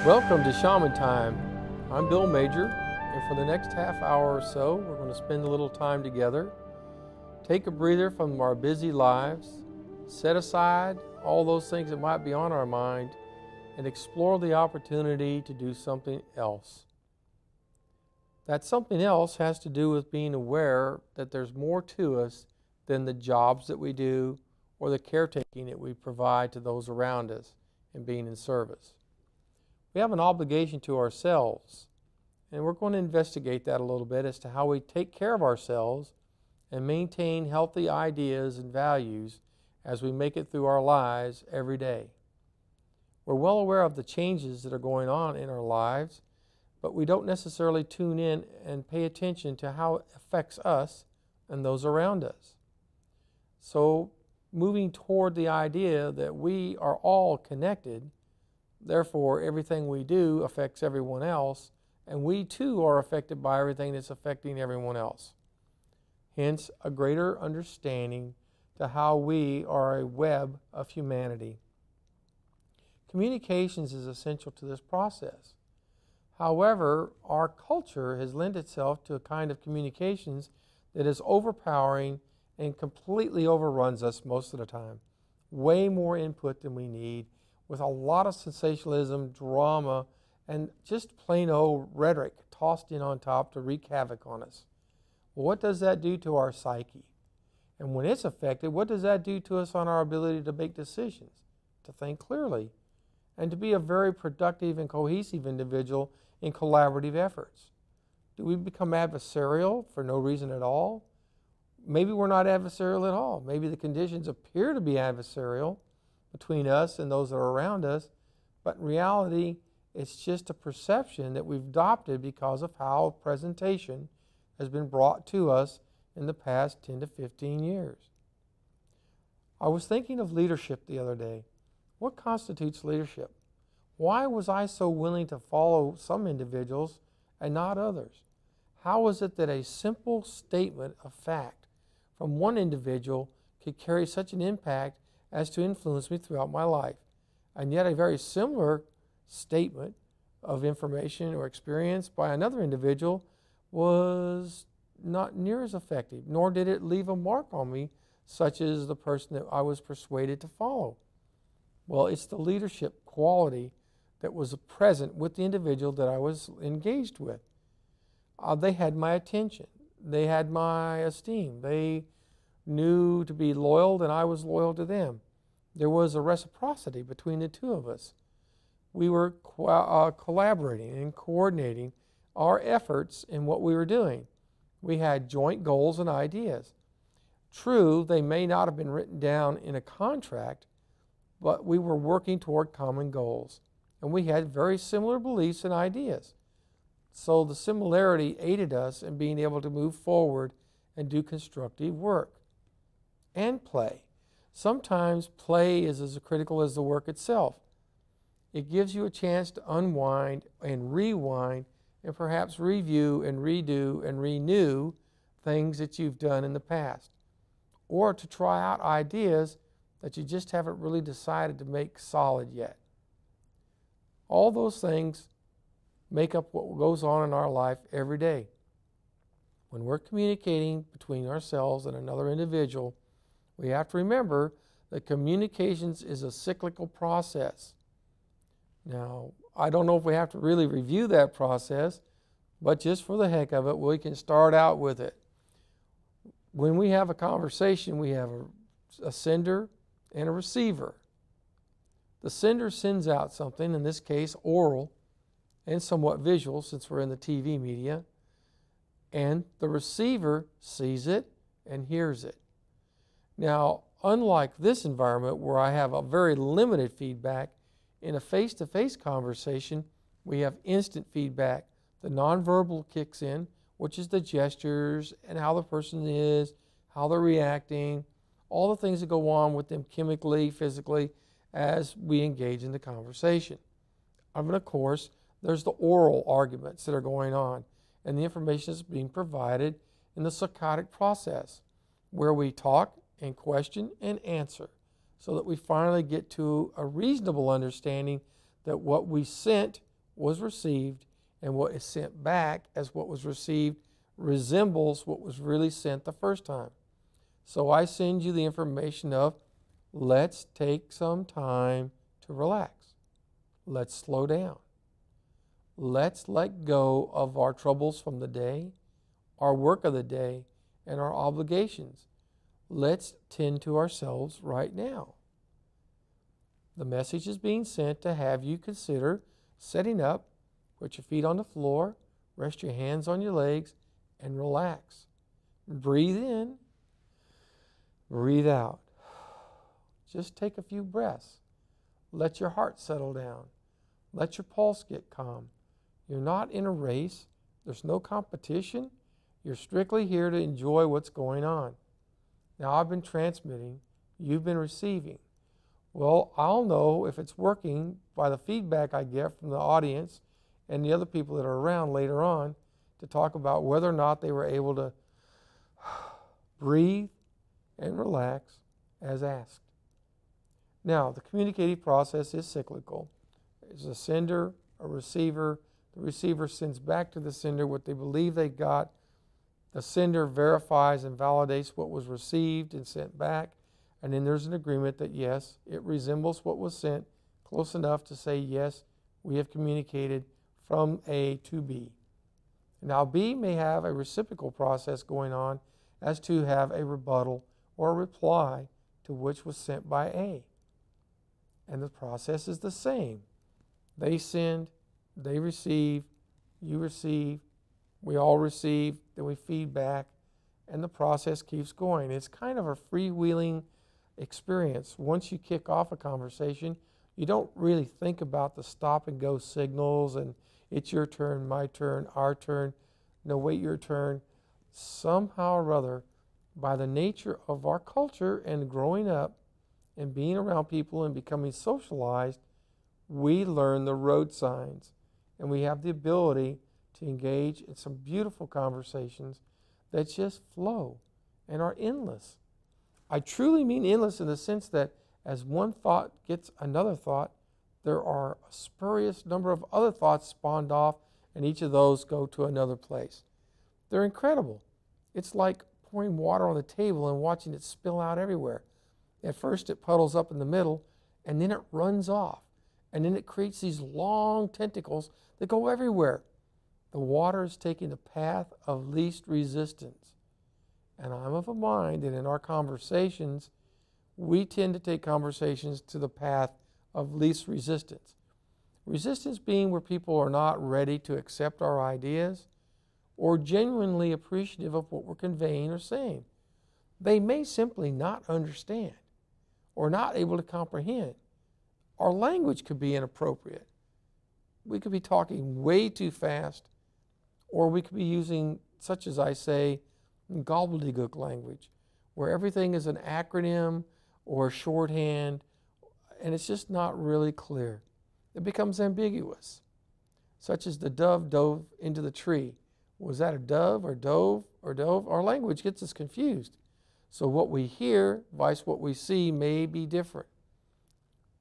Welcome to Shaman Time. I'm Bill Major, and for the next half hour or so, we're going to spend a little time together. Take a breather from our busy lives, set aside all those things that might be on our mind, and explore the opportunity to do something else. That something else has to do with being aware that there's more to us than the jobs that we do or the caretaking that we provide to those around us and being in service. We have an obligation to ourselves, and we're going to investigate that a little bit as to how we take care of ourselves and maintain healthy ideas and values as we make it through our lives every day. We're well aware of the changes that are going on in our lives, but we don't necessarily tune in and pay attention to how it affects us and those around us. So, moving toward the idea that we are all connected, therefore, everything we do affects everyone else, and we too are affected by everything that's affecting everyone else. Hence, a greater understanding to how we are a web of humanity. Communications is essential to this process. However, our culture has lent itself to a kind of communications that is overpowering and completely overruns us most of the time. Way more input than we need, with a lot of sensationalism, drama, and just plain old rhetoric tossed in on top to wreak havoc on us. Well, what does that do to our psyche? And when it's affected, what does that do to us on our ability to make decisions, to think clearly, and to be a very productive and cohesive individual in collaborative efforts? Do we become adversarial for no reason at all? Maybe we're not adversarial at all. Maybe the conditions appear to be adversarial between us and those that are around us, but in reality, it's just a perception that we've adopted because of how presentation has been brought to us in the past 10 to 15 years. I was thinking of leadership the other day. What constitutes leadership? Why was I so willing to follow some individuals and not others? How is it that a simple statement of fact from one individual could carry such an impact as to influence me throughout my life, and yet a very similar statement of information or experience by another individual was not near as effective, nor did it leave a mark on me, such as the person that I was persuaded to follow? Well, it's the leadership quality that was present with the individual that I was engaged with. They had my attention. They had my esteem. They knew to be loyal, and I was loyal to them. There was a reciprocity between the two of us. We were collaborating and coordinating our efforts in what we were doing. We had joint goals and ideas. True, they may not have been written down in a contract, but we were working toward common goals. And we had very similar beliefs and ideas. So the similarity aided us in being able to move forward and do constructive work. And play. Sometimes play is as critical as the work itself. It gives you a chance to unwind and rewind and perhaps review and redo and renew things that you've done in the past, or to try out ideas that you just haven't really decided to make solid yet. All those things make up what goes on in our life every day. When we're communicating between ourselves and another individual, we have to remember that communications is a cyclical process. Now, I don't know if we have to really review that process, but just for the heck of it, we can start out with it. When we have a conversation, we have a sender and a receiver. The sender sends out something, in this case oral and somewhat visual since we're in the TV media, and the receiver sees it and hears it. Now, unlike this environment where I have a very limited feedback, in a face-to-face conversation, we have instant feedback. The nonverbal kicks in, which is the gestures and how the person is, how they're reacting, all the things that go on with them chemically, physically, as we engage in the conversation. And of course, there's the oral arguments that are going on, and the information is being provided in the psychotic process, where we talk and question and answer, so that we finally get to a reasonable understanding that what we sent was received, and what is sent back as what was received resembles what was really sent the first time. So I send you the information of, let's take some time to relax. Let's slow down. Let's let go of our troubles from the day, our work of the day, and our obligations. Let's tend to ourselves right now. The message is being sent to have you consider setting up, put your feet on the floor, rest your hands on your legs, and relax. Breathe in, breathe out. Just take a few breaths. Let your heart settle down. Let your pulse get calm. You're not in a race. There's no competition. You're strictly here to enjoy what's going on. Now, I've been transmitting. You've been receiving. Well, I'll know if it's working by the feedback I get from the audience and the other people that are around later on to talk about whether or not they were able to breathe and relax as asked. Now, the communicative process is cyclical. There's a sender, a receiver. The receiver sends back to the sender what they believe they got. The sender verifies and validates what was received and sent back. And then there's an agreement that, yes, it resembles what was sent, close enough to say, yes, we have communicated from A to B. Now, B may have a reciprocal process going on as to have a rebuttal or a reply to which was sent by A. And the process is the same. They send, they receive, you receive, we all receive, then we feed back, and the process keeps going. It's kind of a freewheeling experience. Once you kick off a conversation, you don't really think about the stop and go signals and it's your turn, my turn, our turn, no, wait, your turn. Somehow or other, by the nature of our culture and growing up and being around people and becoming socialized, we learn the road signs and we have the ability to engage in some beautiful conversations that just flow and are endless. I truly mean endless in the sense that as one thought gets another thought, there are a spurious number of other thoughts spawned off, and each of those go to another place. They're incredible. It's like pouring water on the table and watching it spill out everywhere. At first it puddles up in the middle, and then it runs off. And then it creates these long tentacles that go everywhere. The water is taking the path of least resistance. And I'm of a mind that in our conversations, we tend to take conversations to the path of least resistance. Resistance being where people are not ready to accept our ideas or genuinely appreciative of what we're conveying or saying. They may simply not understand or not able to comprehend. Our language could be inappropriate. We could be talking way too fast, or we could be using, such as I say, gobbledygook language, where everything is an acronym or shorthand, and it's just not really clear. It becomes ambiguous, such as the dove dove into the tree. Was that a dove or dove or dove? Our language gets us confused. So what we hear, vice what we see, may be different.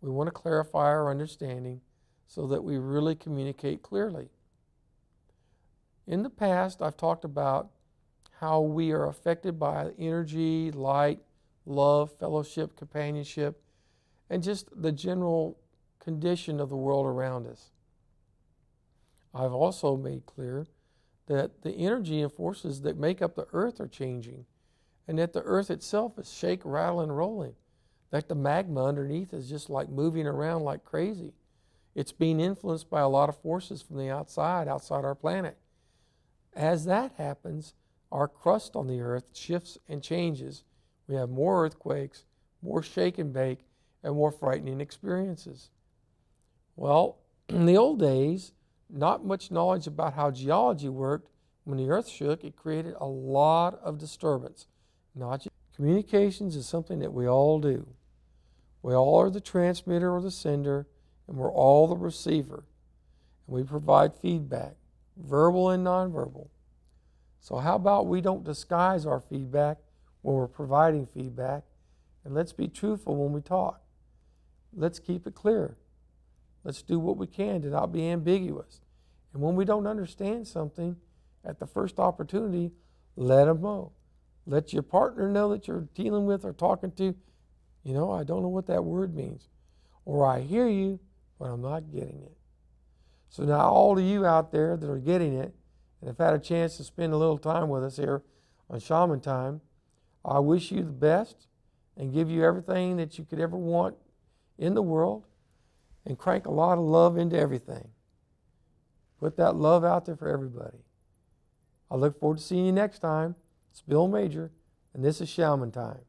We want to clarify our understanding so that we really communicate clearly. In the past, I've talked about how we are affected by energy, light, love, fellowship, companionship, and just the general condition of the world around us. I've also made clear that the energy and forces that make up the earth are changing, and that the earth itself is shake, rattle, and rolling. That the magma underneath is just like moving around like crazy. It's being influenced by a lot of forces from the outside our planet. As that happens, our crust on the earth shifts and changes. We have more earthquakes, more shake and bake, and more frightening experiences. Well, in the old days, not much knowledge about how geology worked. When the earth shook, it created a lot of disturbance. Not just communications is something that we all do. We all are the transmitter or the sender, and we're all the receiver. And we provide feedback, verbal and nonverbal. So how about we don't disguise our feedback when we're providing feedback, and let's be truthful when we talk. Let's keep it clear. Let's do what we can to not be ambiguous. And when we don't understand something, at the first opportunity, let them know. Let your partner know that you're dealing with or talking to, I don't know what that word means. Or I hear you, but I'm not getting it. So now all of you out there that are getting it and have had a chance to spend a little time with us here on Shaman Time, I wish you the best and give you everything that you could ever want in the world and crank a lot of love into everything. Put that love out there for everybody. I look forward to seeing you next time. It's Bill Major, and this is Shaman Time.